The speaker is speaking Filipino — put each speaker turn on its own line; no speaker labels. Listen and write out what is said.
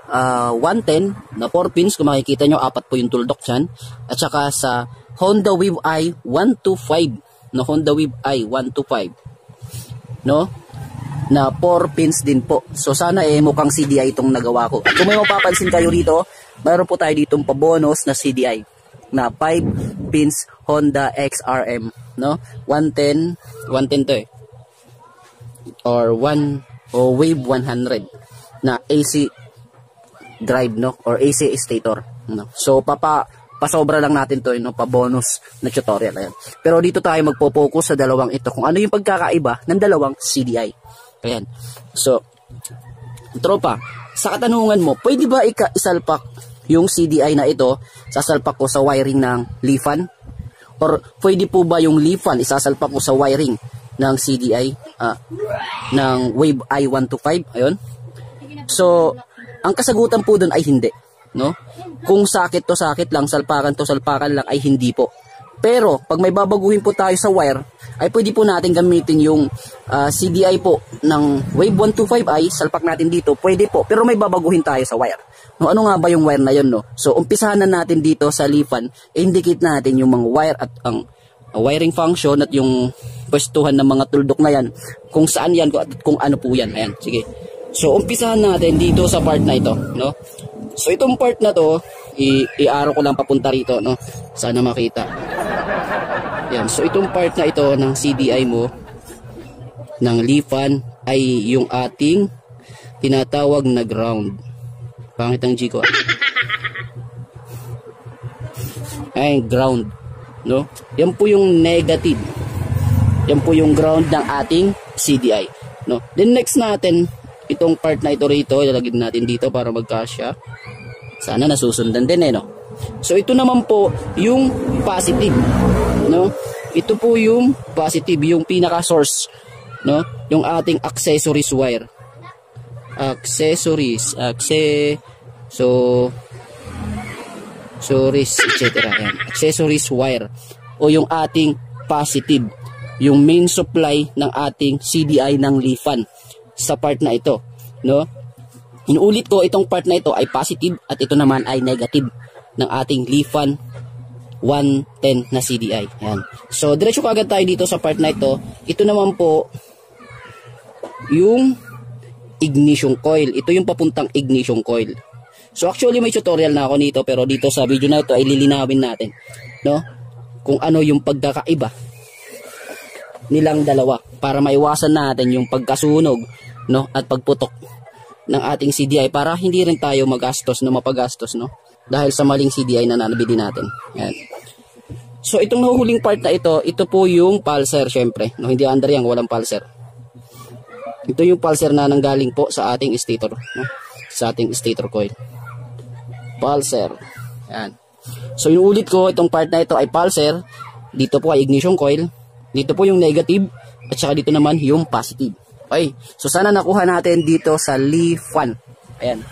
110 na 4 pins, kung makikita nyo, apat po yung tuldok dyan. At saka sa Honda Wave i 125, no, Honda Wave i 125, no, na 4 pins din po. So sana mukhang CDI itong nagawa ko. At kung may mapapansin kayo rito, mayroon po tayo ditong pabonus na CDI na 5 pins Honda XRM, no, 110 to or Wave 100 na AC drive, no, or AC stator, no. So pasobra lang natin to, no, pa-bonus na tutorial. Ayan. Pero dito tayo magpo-focus sa dalawang ito, kung ano yung pagkakaiba ng dalawang CDI. Ayan. So tropa, sa katanungan mo, pwede ba isalpak yung CDI na ito, sasalpak ko sa wiring ng Lifan? Or pwede po ba yung Lifan isasalpak ko sa wiring ng CDI ng Wave i 125? Ayun. So ang kasagutan po doon ay hindi, no? Kung sakit to sakit lang, salpakan to salpakan lang, ay hindi po. Pero pag may babaguhin po tayo sa wire, ay pwede po natin gamitin yung CDI po ng Wave 125i, salpak natin dito, pwede po. Pero may babaguhin tayo sa wire. No, ano nga ba yung wire na yun, no? So umpisahan na natin dito sa Lifan, indicate natin yung mga wire at ang wiring function at yung pwestuhan ng mga tuldok na yan, kung saan yan, kung ano po yan. Ayan, sige. So umpisahan natin dito sa part na ito, no? So itong part na to, i-arrow ko lang papunta rito, no? Sana makita. Yan. So itong part na ito ng CDI mo ng Lifan ay yung ating tinatawag na ground. Pangit ang G ko. Ay, ground, no? Yan po yung negative. Yan po yung ground ng ating CDI, no? Then next natin, itong part na ito rito, ilalagay natin dito para magkasya. Sana nasusundan din, no? So ito naman po yung positive, no? Ito po yung positive, yung pinaka source, no? Yung ating accessories wire. Accessories, etc. Ayan. Accessories wire o yung ating positive, yung main supply ng ating CDI ng Lifan sa part na ito, no? Inuulit ko, itong part na ito ay positive at ito naman ay negative ng ating Lifan 110 na CDI. Ayan. So diretso kaagad tayo dito sa part na ito. Ito naman po yung ignition coil. Ito yung papuntang ignition coil. So actually may tutorial na ako nito, pero dito sa video na ito ay lilinawin natin, no, kung ano yung pagkakaiba nilang dalawa para maiwasan natin yung pagkasunog, no, at pagputok ng ating CDI, para hindi rin tayo magastos, no, mapagastos, no, dahil sa maling CDI na nabili natin. Ayan. So itong nahuhuling part na ito po yung pulser, syempre, no, hindi under yan, walang pulser. Ito yung pulser na nanggaling po sa ating stator, no, sa ating stator coil. Pulser. Ayan. So inuulit ko, itong part na ito ay pulser, dito po ay ignition coil, dito po yung negative, at saka dito naman yung positive. Okay. So sana nakuha natin dito sa Lifan. Ayan.